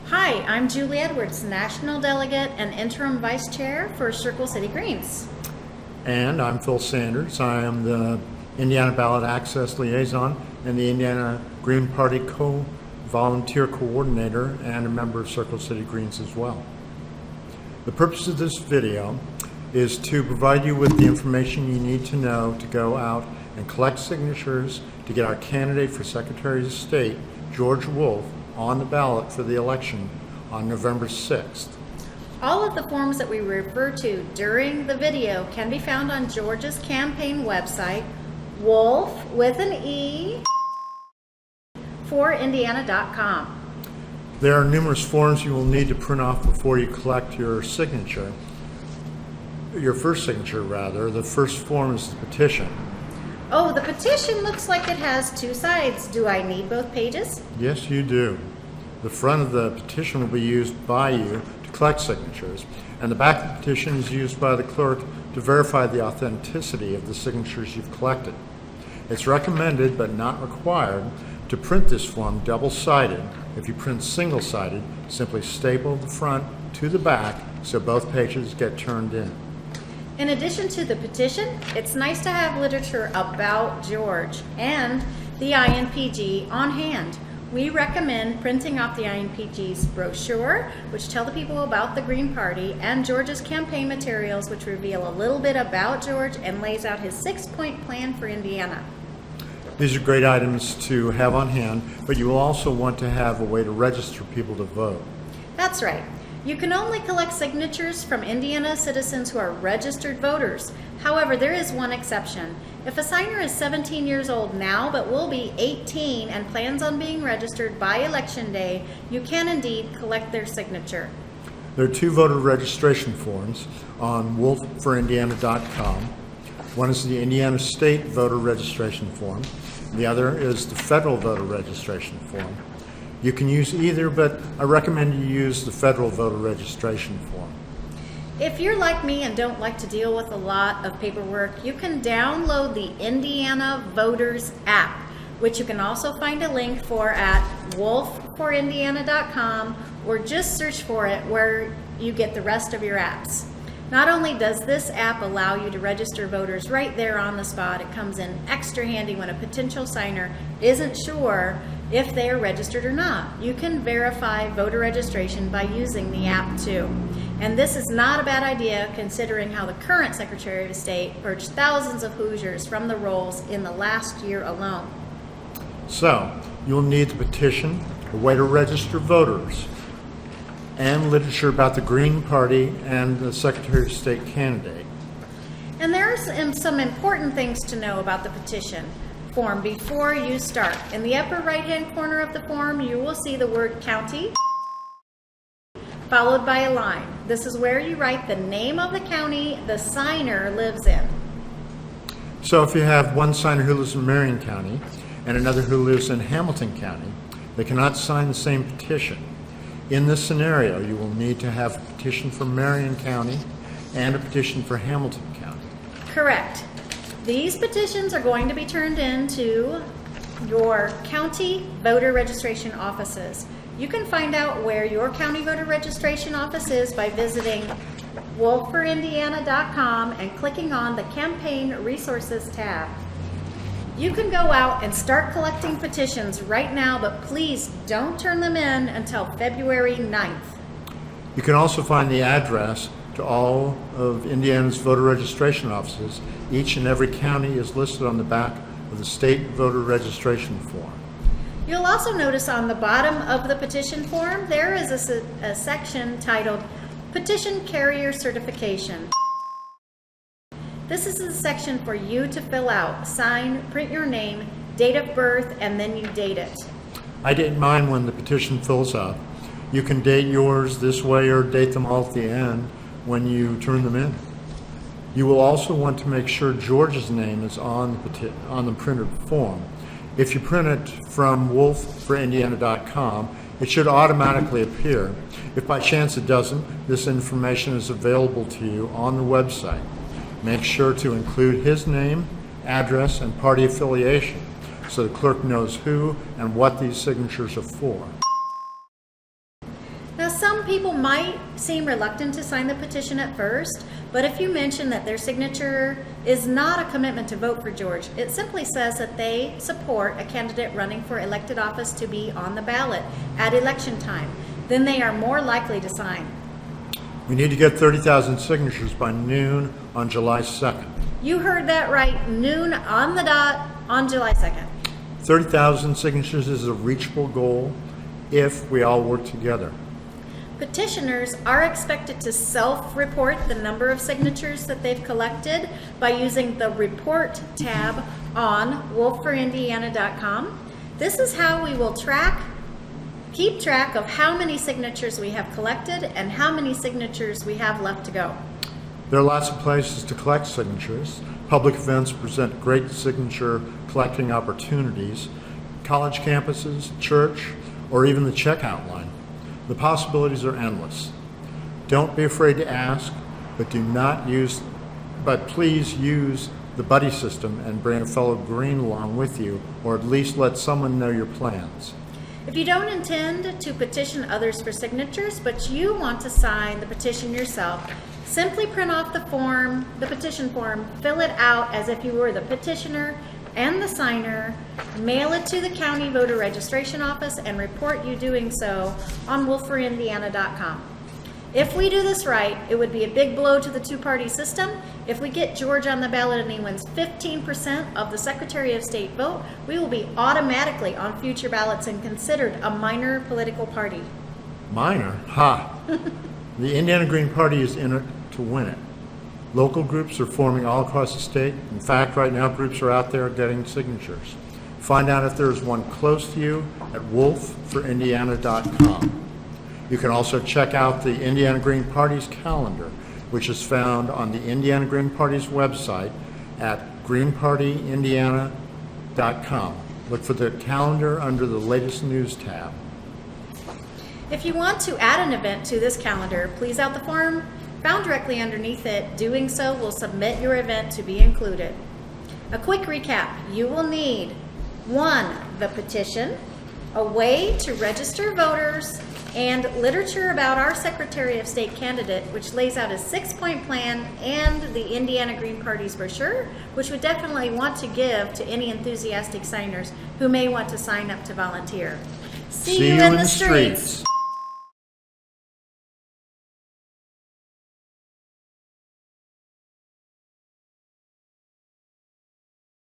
Hi, I'm Julie Edwards, National Delegate and Interim Vice Chair for Circle City Greens. And I'm Phil Sanders. I am the Indiana Ballot Access Liaison and the Indiana Green Party Co-Volunteer Coordinator and a member of Circle City Greens as well. The purpose of this video is to provide you with the information you need to know to go out and collect signatures to get our candidate for Secretary of State, George Wolf, on the ballot for the election on November 6th. All of the forms that we refer to during the video can be found on George's campaign website, wolf with an E for Indiana.com. There are numerous forms you will need to print off before you collect your signature. Your first signature, rather. The first form is the petition. Oh, the petition looks like it has two sides. Do I need both pages? Yes, you do. The front of the petition will be used by you to collect signatures, and the back of the petition is used by the clerk to verify the authenticity of the signatures you've collected. It's recommended, but not required, to print this form double-sided. If you print single-sided, simply staple the front to the back so both pages get turned in. In addition to the petition, it's nice to have literature about George and the INPG on hand. We recommend printing off the INPG's brochure, which tell the people about the Green Party, and George's campaign materials, which reveal a little bit about George and lays out his 6-point plan for Indiana. These are great items to have on hand, but you will also want to have a way to register people to vote. That's right. You can only collect signatures from Indiana citizens who are registered voters. However, there is one exception. If a signer is 17 years old now but will be 18 and plans on being registered by Election Day, you can indeed collect their signature. There are two voter registration forms on wolfforindiana.com. One is the Indiana State Voter Registration Form. The other is the Federal Voter Registration Form. You can use either, but I recommend you use the Federal Voter Registration Form. If you're like me and don't like to deal with a lot of paperwork, you can download the Indiana Voters app, which you can also find a link for at wolfforindiana.com, or just search for it where you get the rest of your apps. Not only does this app allow you to register voters right there on the spot, it comes in extra handy when a potential signer isn't sure if they are registered or not. You can verify voter registration by using the app too. And this is not a bad idea considering how the current Secretary of State purged thousands of Hoosiers from the rolls in the last year alone. So, you'll need the petition, a way to register voters, and literature about the Green Party and the Secretary of State candidate. And there's some important things to know about the petition form before you start. In the upper right-hand corner of the form, you will see the word county, followed by a line. This is where you write the name of the county the signer lives in. So if you have one signer who lives in Marion County and another who lives in Hamilton County, they cannot sign the same petition. In this scenario, you will need to have a petition for Marion County and a petition for Hamilton County. Correct. These petitions are going to be turned into your county voter registration offices. You can find out where your county voter registration office is by visiting wolfforindiana.com and clicking on the Campaign Resources tab. You can go out and start collecting petitions right now, but please don't turn them in until February 9th. You can also find the address to all of Indiana's voter registration offices. Each and every county is listed on the back of the state voter registration form. You'll also notice on the bottom of the petition form, there is a section titled Petition Carrier Certification. This is a section for you to fill out, sign, print your name, date of birth, and then you date it. I date mine when the petition fills up. You can date yours this way or date them all at the end when you turn them in. You will also want to make sure George's name is on the printed form. If you print it from wolfforindiana.com, it should automatically appear. If by chance it doesn't, this information is available to you on the website. Make sure to include his name, address, and party affiliation so the clerk knows who and what these signatures are for. Now, some people might seem reluctant to sign the petition at first, but if you mention that their signature is not a commitment to vote for George, it simply says that they support a candidate running for elected office to be on the ballot at election time, then they are more likely to sign. We need to get 30,000 signatures by noon on July 2nd. You heard that right, noon on the dot on July 2nd. 30,000 signatures is a reachable goal if we all work together. Petitioners are expected to self-report the number of signatures that they've collected by using the Report tab on wolfforindiana.com. This is how we will keep track of how many signatures we have collected and how many signatures we have left to go. There are lots of places to collect signatures. Public events present great signature collecting opportunities. College campuses, church, or even the checkout line. The possibilities are endless. Don't be afraid to ask, but please use the buddy system and bring a fellow green along with you, or at least let someone know your plans. If you don't intend to petition others for signatures, but you want to sign the petition yourself, simply print off the petition form, fill it out as if you were the petitioner and the signer, mail it to the county voter registration office, and report you doing so on wolfforindiana.com. If we do this right, it would be a big blow to the two-party system. If we get George on the ballot and he wins 15% of the Secretary of State vote, we will be automatically on future ballots and considered a minor political party. Minor? Ha! The Indiana Green Party is in it to win it. Local groups are forming all across the state. In fact, right now groups are out there getting signatures. Find out if there is one close to you at wolfforindiana.com. You can also check out the Indiana Green Party's calendar, which is found on the Indiana Green Party's website at greenpartyindiana.com. Look for the calendar under the latest news tab. If you want to add an event to this calendar, please out the form found directly underneath it. Doing so will submit your event to be included. A quick recap: you will need 1. The petition, a way to register voters, and literature about our Secretary of State candidate, which lays out a 6-point plan, and the Indiana Green Party's brochure, which we definitely want to give to any enthusiastic signers who may want to sign up to volunteer. See you in the streets.